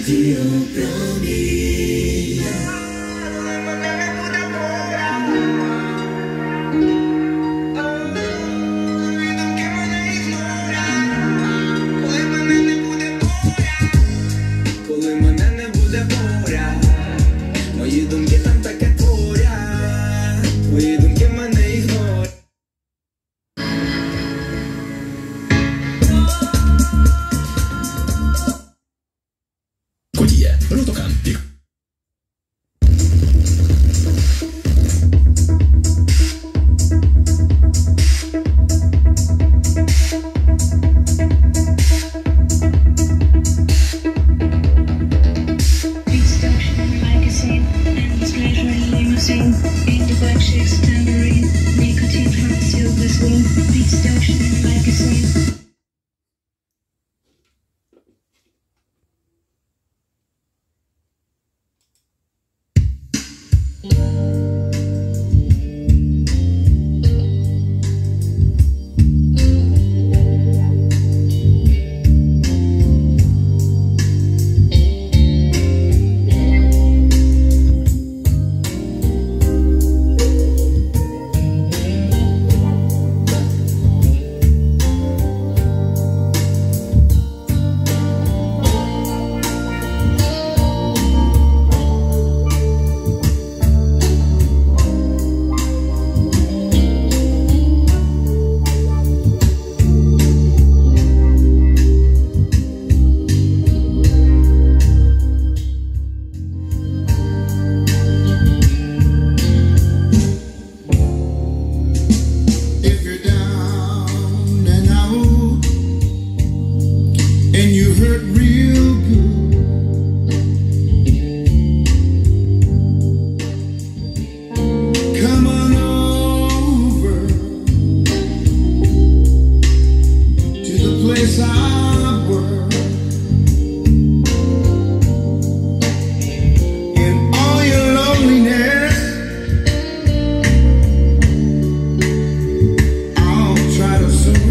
radio pra mim. Коли мене не буде поряд, мої думки там таке творять, твої думки мене ігнорять. Кодія, Ротокан, пік. In the black shakes tambourine, nicotine from silver swing, beats the ocean like a scene. And you hurt real good. Come on over to the place I work. In all your loneliness, I'll try to soothe.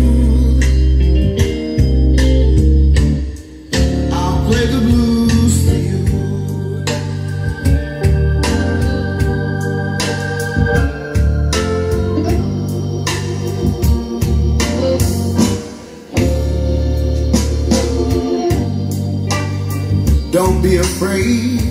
Play the blues for you. Don't be afraid